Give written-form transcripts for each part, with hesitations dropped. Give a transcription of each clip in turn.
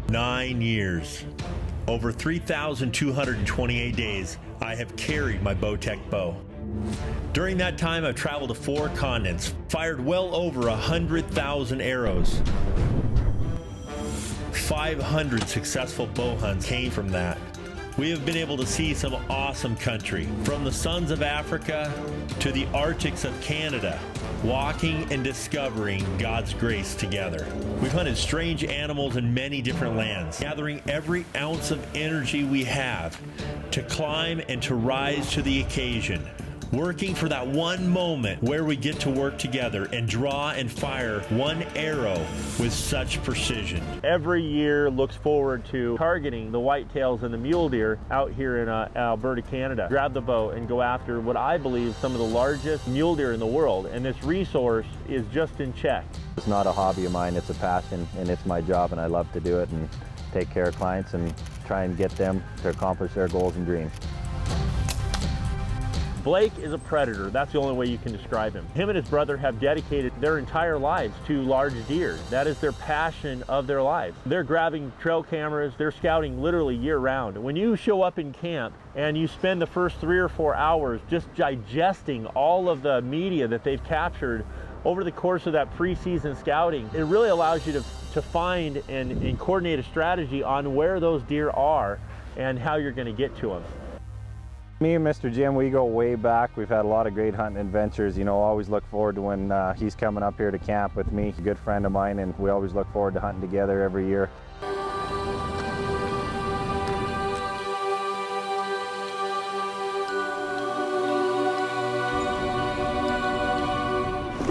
9 years. Over 3,228 days, I have carried my Bowtech bow. During that time, I've traveled to 4 continents, fired well over 100,000 arrows. 500 successful bow hunts came from that. We have been able to see some awesome country, from the suns of Africa to the Arctics of Canada, walking and discovering God's grace together. We've hunted strange animals in many different lands, gathering every ounce of energy we have to climb and to rise to the occasion, working for that one moment where we get to work together and draw and fire one arrow with such precision. Every year looks forward to targeting the whitetails and the mule deer out here in Alberta, Canada. Grab the bow and go after what I believe some of the largest mule deer in the world, and this resource is just in check. It's not a hobby of mine, it's a passion, and it's my job, and I love to do it and take care of clients and try and get them to accomplish their goals and dreams. Blake is a predator. That's the only way you can describe him. Him and his brother have dedicated their entire lives to large deer. That is their passion of their lives. They're grabbing trail cameras, they're scouting literally year round. When you show up in camp and you spend the first 3 or 4 hours just digesting all of the media that they've captured over the course of that preseason scouting, it really allows you to find and coordinate a strategy on where those deer are and how you're going to get to them. Me and Mr. Jim, we go way back. We've had a lot of great hunting adventures. You know, always look forward to when he's coming up here to camp with me. He's a good friend of mine, and we always look forward to hunting together every year.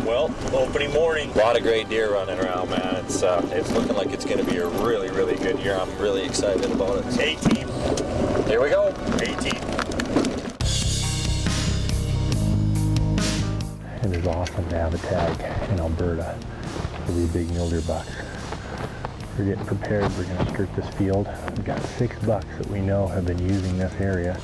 Well, opening morning. A lot of great deer running around, man. It's looking like it's going to be a really, really good year. I'm really excited about it. 18. Here we go. 18. It is awesome to have a tag in Alberta for these big mule deer bucks. We're getting prepared. We're going to skirt this field. We've got 6 bucks that we know have been using this area.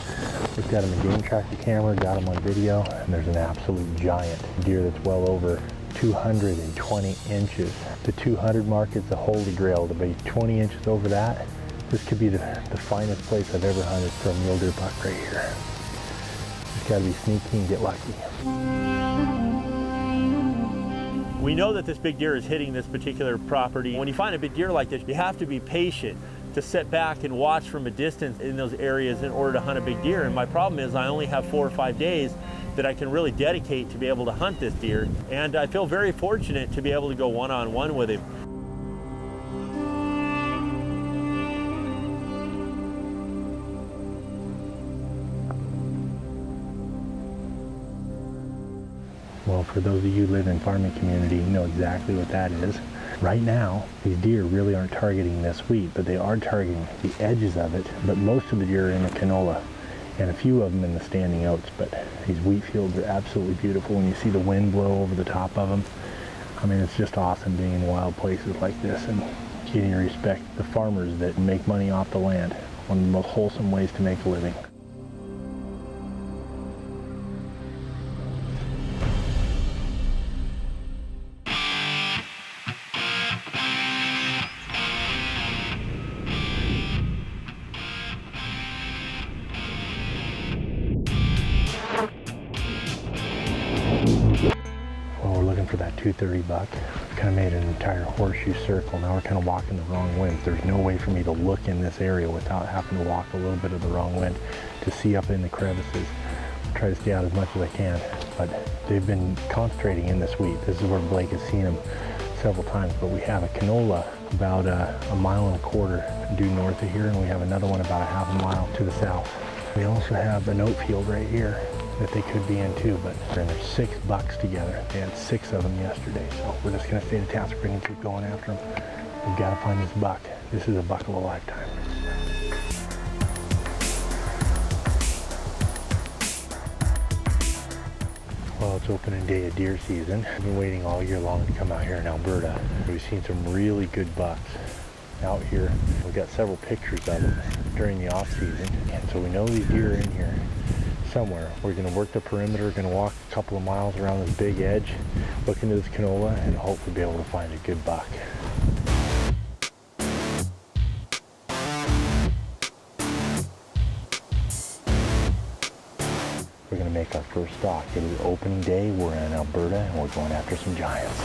We've got them in game tracker camera, got them on video, and there's an absolute giant deer that's well over 220 inches. The 200 mark is the holy grail. To be 20 inches over that, this could be the finest place I've ever hunted for a mule deer buck right here. Just got to be sneaky and get lucky. We know that this big deer is hitting this particular property. When you find a big deer like this, you have to be patient to sit back and watch from a distance in those areas in order to hunt a big deer. And my problem is I only have 4 or 5 days that I can really dedicate to be able to hunt this deer. And I feel very fortunate to be able to go one-on-one with him. Well, for those of you who live in farming community, you know exactly what that is. Right now, these deer really aren't targeting this wheat, but they are targeting the edges of it. But most of the deer are in the canola, and a few of them in the standing oats. But these wheat fields are absolutely beautiful when you see the wind blow over the top of them. I mean, it's just awesome being in wild places like this and getting to respect the farmers that make money off the land. One of the most wholesome ways to make a living. For that 230 buck. We've kind of made an entire horseshoe circle. Now we're kind of walking the wrong wind. There's no way for me to look in this area without having to walk a little bit of the wrong wind to see up in the crevices. Try to stay out as much as I can, but they've been concentrating in this wheat. This is where Blake has seen them several times, but we have a canola about a 1.25 miles due north of here, and we have another one about a 1/2 mile to the south. We also have an oat field right here that they could be in too, but there's 6 bucks together. They had 6 of them yesterday, so we're just gonna stay to task. We're gonna keep going after them. We've got to find this buck. This is a buck of a lifetime. Well, it's opening day of deer season. I've been waiting all year long to come out here in Alberta. We've seen some really good bucks out here. We've got several pictures of them during the off season, and so we know these deer are in here somewhere. We're going to work the perimeter, we're going to walk a couple of miles around this big edge, look into this canola, and hopefully be able to find a good buck. to make our first stalk. It is opening day, we're in Alberta, and we're going after some giants.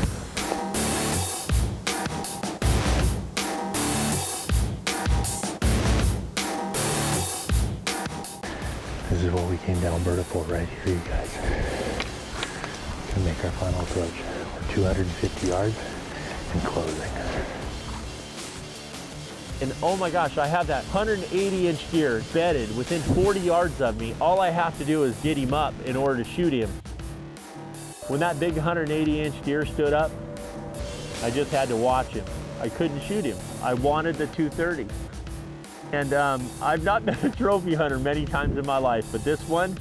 This is what we came to Alberta for right here, you guys. Gonna make our final approach. We're 250 yards and closing. And oh my gosh, I have that 180-inch deer bedded within 40 yards of me. All I have to do is get him up in order to shoot him. When that big 180-inch deer stood up, I just had to watch him. I couldn't shoot him. I wanted the 230. And I've not been a trophy hunter many times in my life, but this one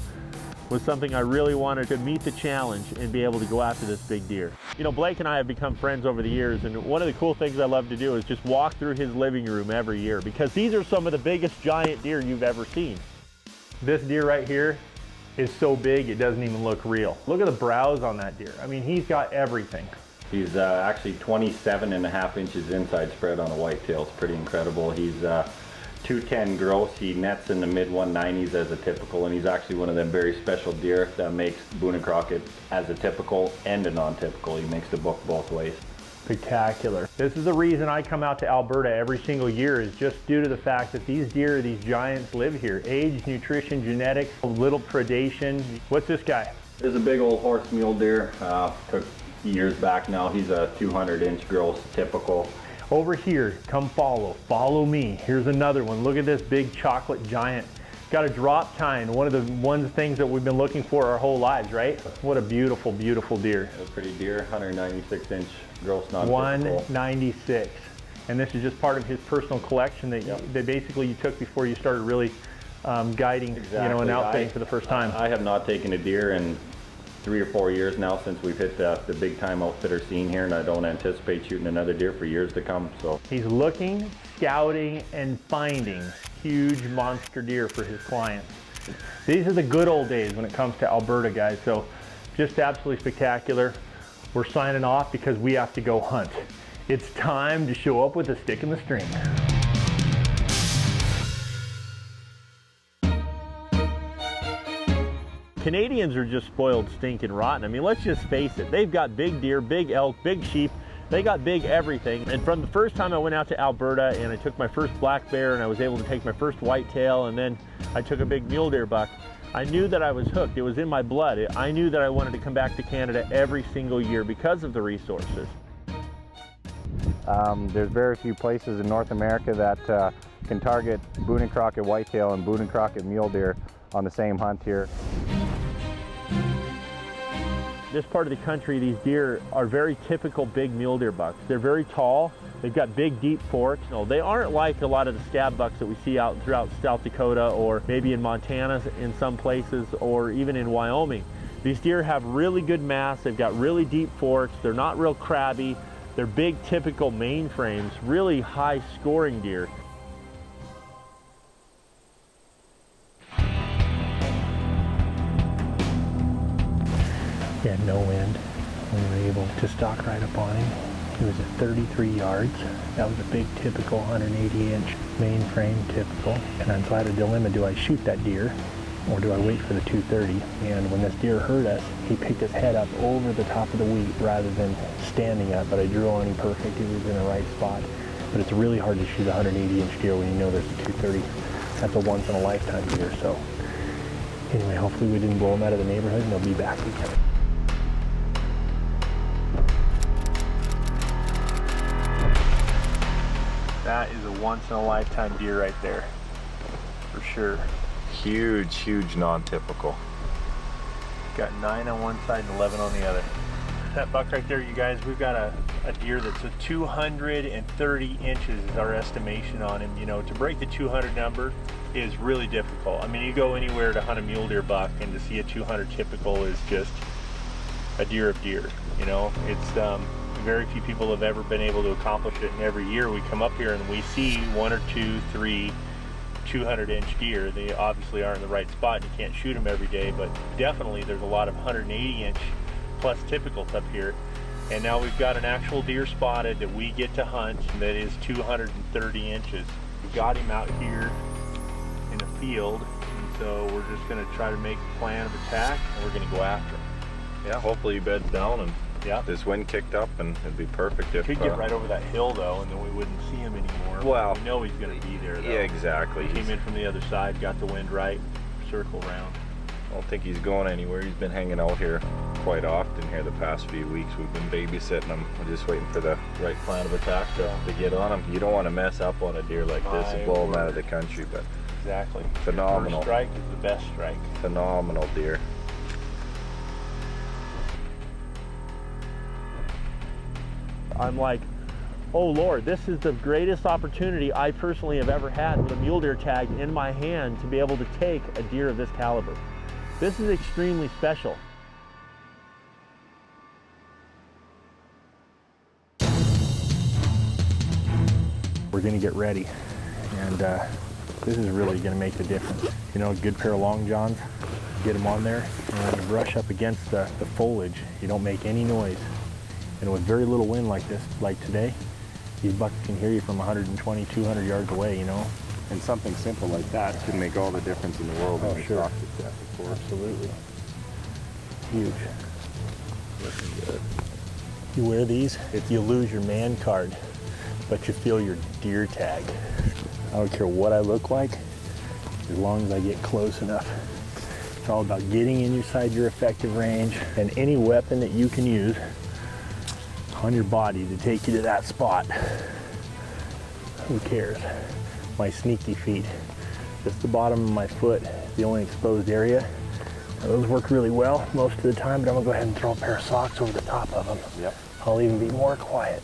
was something I really wanted to meet the challenge and be able to go after this big deer. You know, Blake and I have become friends over the years, and one of the cool things I love to do is just walk through his living room every year, because these are some of the biggest giant deer you've ever seen. This deer right here is so big it doesn't even look real. Look at the brows on that deer. I mean, he's got everything. He's actually 27.5 inches inside spread on a whitetail. It's pretty incredible. He's 210 gross. He nets in the mid 190s as a typical, and he's actually one of them very special deer that makes Boone and Crockett as a typical and a non-typical. He makes the book both ways. Spectacular. This is the reason I come out to Alberta every single year, is just due to the fact that these deer, these giants live here. Age, nutrition, genetics, a little predation. What's this guy? This is a big old horse mule deer. Took years back now. He's a 200-inch gross typical. Over here, come follow me. Here's another one. Look at this big chocolate giant. Got a drop tine, one of the things that we've been looking for our whole lives, right? What a beautiful, beautiful deer. A pretty deer, 196-inch gross non-typical. 196. And this is just part of his personal collection that basically you took before you started really guiding, exactly. You know, and outfitting for the first time. I have not taken a deer in 3 or 4 years now since we've hit the big time outfitter scene here, and I don't anticipate shooting another deer for years to come. So he's looking, scouting, and finding huge monster deer for his clients. These are the good old days when it comes to Alberta, guys. So just absolutely spectacular. We're signing off because we have to go hunt. It's time to show up with a stick in the string. Canadians are just spoiled, stinking rotten. I mean, let's just face it. They've got big deer, big elk, big sheep. They got big everything. And from the first time I went out to Alberta and I took my first black bear and I was able to take my first whitetail, and then I took a big mule deer buck, I knew that I was hooked. It was in my blood. I knew that I wanted to come back to Canada every single year because of the resources. There's very few places in North America that can target Boone and Crockett whitetail and Boone and Crockett mule deer on the same hunt here. This part of the country, these deer are very typical big mule deer bucks. They're very tall. They've got big, deep forks. No, they aren't like a lot of the scab bucks that we see out throughout South Dakota, or maybe in Montana in some places, or even in Wyoming. These deer have really good mass. They've got really deep forks. They're not real crabby. They're big, typical mainframes, really high scoring deer. He had no wind. We were able to stalk right up on him. He was at 33 yards. That was a big typical 180-inch mainframe typical. And so I had a dilemma, do I shoot that deer or do I wait for the 230? And when this deer heard us, he picked his head up over the top of the wheat rather than standing up, but I drew on him perfect. He was in the right spot. But it's really hard to shoot a 180-inch deer when you know there's a 230. That's a once-in-a-lifetime deer. So anyway, hopefully we didn't blow him out of the neighborhood, and they'll be back again. That is a once-in-a-lifetime deer right there, for sure. Huge, huge non-typical. Got 9 on one side and 11 on the other. That buck right there, you guys, we've got a deer that's a 230 inches is our estimation on him. You know, to break the 200 number is really difficult. I mean, you go anywhere to hunt a mule deer buck, and to see a 200 typical is just a deer of deer. You know, it's very few people have ever been able to accomplish it, and every year we come up here and we see 1 or 2, 3 200-inch deer. They obviously are in the right spot and you can't shoot them every day, but definitely there's a lot of 180-inch plus typicals up here. And now we've got an actual deer spotted that we get to hunt that is 230 inches. We got him out here in a field. You can So we're just going to try to make a plan of attack, and we're going to go after him. Yeah, hopefully he beds down and Yeah. this wind kicked up, and it'd be perfect if... Could get right over that hill, though, and then we wouldn't see him anymore. Well, we know he's going to be there, though. Yeah, exactly. He came in from the other side, got the wind right, circle around. I don't think he's going anywhere. He's been hanging out here quite often here the past few weeks. We've been babysitting him. We're just waiting for the right plan of attack to get on him. You don't want to mess up on a deer like this and blow him out of the country, but Exactly. phenomenal. First strike is the best strike. Phenomenal deer. I'm like, oh Lord, this is the greatest opportunity I personally have ever had with a mule deer tag in my hand to be able to take a deer of this caliber. This is extremely special. We're gonna get ready, and this is really gonna make the difference. You know, a good pair of long johns, get them on there, and you brush up against the foliage. You don't make any noise. And with very little wind like this, like today, these bucks can hear you from 120, 200 yards away, you know? And something simple like that can make all the difference in the world. Oh, when you sure. talk to Jeff, of course. Absolutely. Huge. Looking good. You wear these, you lose your man card, but you feel your deer tag. I don't care what I look like, as long as I get close enough. It's all about getting inside your effective range, and any weapon that you can use on your body to take you to that spot. Who cares? My sneaky feet. Just the bottom of my foot, the only exposed area. Now, those work really well most of the time, but I'm gonna go ahead and throw a pair of socks over the top of them. Yep. I'll even be more quiet.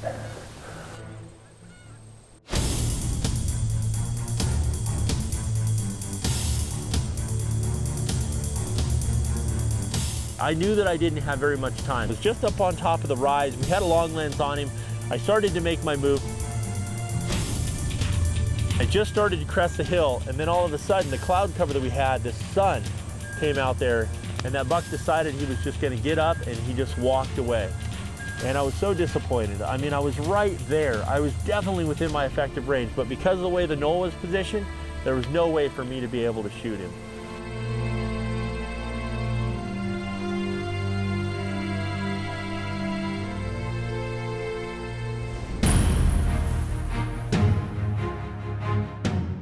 I knew that I didn't have very much time. It was just up on top of the rise. We had a long lens on him. I started to make my move. I just started to crest the hill, and then all of a sudden, the cloud cover that we had, the sun came out there, and that buck decided he was just gonna get up, and he just walked away. And I was so disappointed. I mean, I was right there. I was definitely within my effective range, but because of the way the knoll was positioned, there was no way for me to be able to shoot him.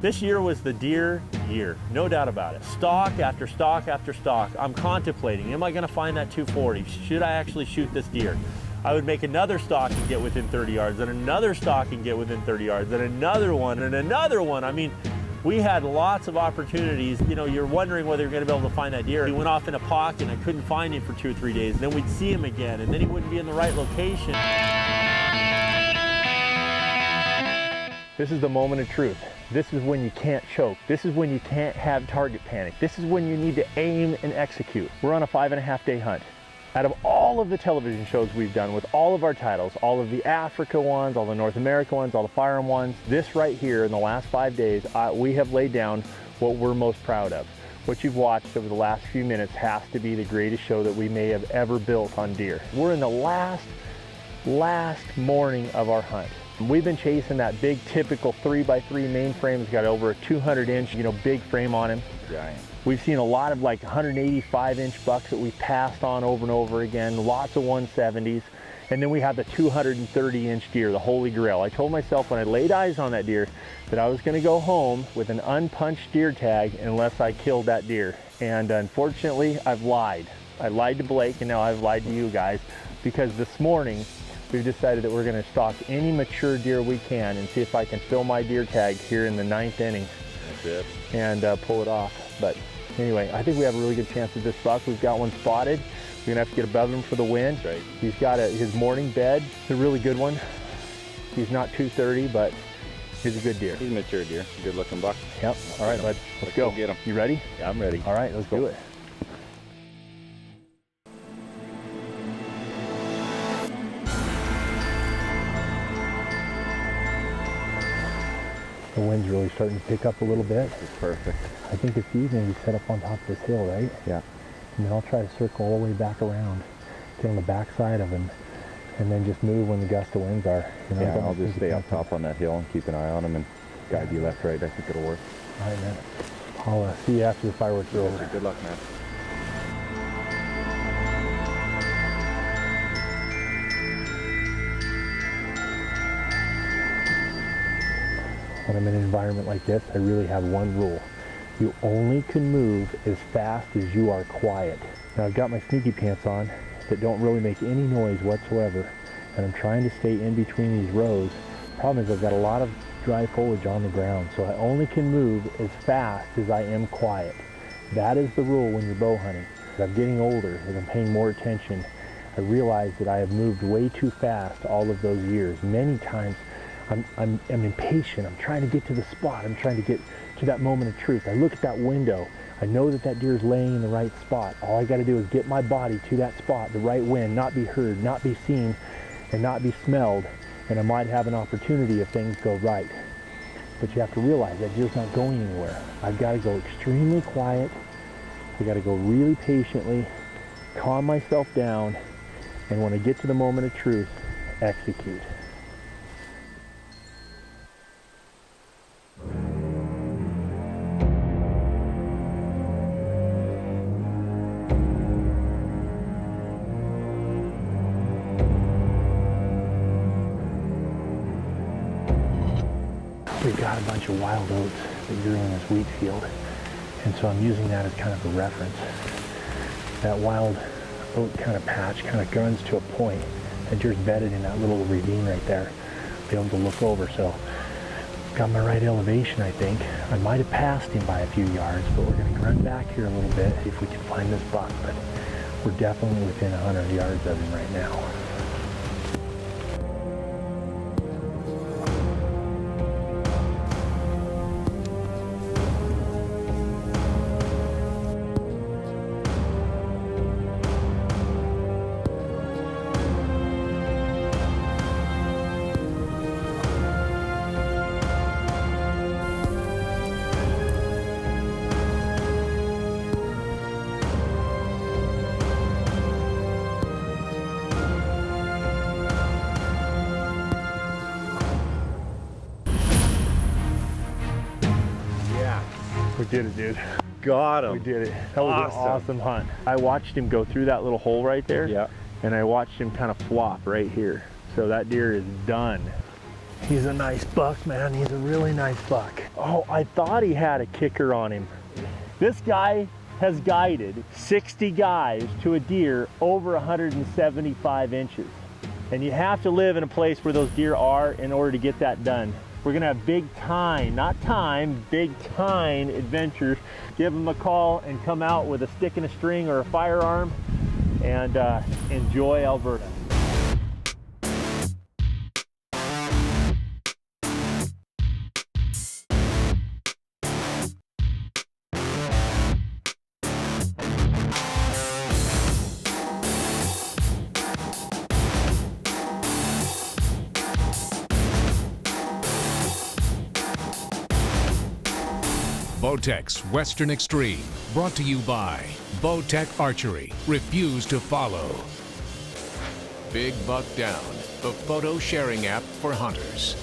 This year was the deer year, no doubt about it. Stock after stock after stock. I'm contemplating, am I gonna find that 240? Should I actually shoot this deer? I would make another stock and get within 30 yards, and another stock and get within 30 yards, and another one, and another one. I mean, we had lots of opportunities. You know, you're wondering whether you're gonna be able to find that deer. He went off in a pocket and I couldn't find him for 2 or 3 days. And then we'd see him again, and then he wouldn't be in the right location. This is the moment of truth. This is when you can't choke. This is when you can't have target panic. This is when you need to aim and execute. We're on a 5.5-day hunt. Out of all of the television shows we've done with all of our titles, all of the Africa ones, all the North America ones, all the firearm ones, this right here in the last 5 days, we have laid down what we're most proud of. What you've watched over the last few minutes has to be the greatest show that we may have ever built on deer. We're in the last morning of our hunt. We've been chasing that big typical 3x3 mainframe. It's got over a 200-inch, big frame on him. Giant. We've seen a lot of like 185-inch bucks that we passed on over and over again, lots of 170s. And then we have the 230-inch deer, the Holy Grail. I told myself when I laid eyes on that deer that I was gonna go home with an unpunched deer tag unless I killed that deer. And unfortunately, I've lied. I lied to Blake, and now I've lied to you guys, because this morning, we've decided that we're gonna stalk any mature deer we can and see if I can fill my deer tag here in the 9th inning. That's it. And pull it off. But anyway, I think we have a really good chance at this buck. We've got one spotted. We're gonna have to get above him for the wind. That's right. He's got his morning bed. It's a really good one. He's not 230, but he's a good deer. He's a mature deer. Good looking buck. Yep. All right, bud. Let's go. Get him. You ready? Yeah, I'm ready. All right, let's do it. The wind's really starting to pick up a little bit. It's perfect. I think it's easy to set up on top of this hill, right? Yeah. And then I'll try to circle all the way back around, get on the back side of him, and then just move when the gust of winds are. Yeah, I'll just stay up top on that hill and keep an eye on him and guide you left, right. I think it'll work. All right, man. I'll see you after the fireworks are over. Good luck, man. When I'm in an environment like this, I really have one rule. You only can move as fast as you are quiet. Now I've got my sneaky pants on that don't really make any noise whatsoever, and I'm trying to stay in between these rows. Problem is I've got a lot of dry foliage on the ground, so I only can move as fast as I am quiet. That is the rule when you're bow hunting. As I'm getting older, as I'm paying more attention, I realize that I have moved way too fast all of those years. Many times I'm impatient. I'm trying to get to the spot. I'm trying to get to that moment of truth. I look at that window. I know that that deer is laying in the right spot. All I got to do is get my body to that spot, the right wind, not be heard, not be seen, and not be smelled, and I might have an opportunity if things go right. But you have to realize that deer's not going anywhere. I've got to go extremely quiet. I got to go really patiently, calm myself down, and when I get to the moment of truth, execute. We've got a bunch of wild oats that grew in this wheat field, and so I'm using that as kind of a reference. That wild oat kind of patch kind of runs to a point. That deer's bedded in that little ravine right there. Be able to look over, so got my right elevation, I think. I might have passed him by a few yards, but we're going to run back here a little bit, see if we can find this buck, but we're definitely within 100 yards of him right now. We did it, dude. Got him. We did it. That was an awesome hunt. I watched him go through that little hole right there. Yeah. And I watched him kind of flop right here. So that deer is done. He's a nice buck, man. He's a really nice buck. Oh, I thought he had a kicker on him. This guy has guided 60 guys to a deer over 175 inches. And you have to live in a place where those deer are in order to get that done. We're gonna have big time, not time, big time adventures. Give them a call and come out with a stick and a string or a firearm and enjoy Alberta. Bowtech's Western Extreme, brought to you by Bowtech Archery. Refuse to follow. Big Buck Down, the photo sharing app for hunters.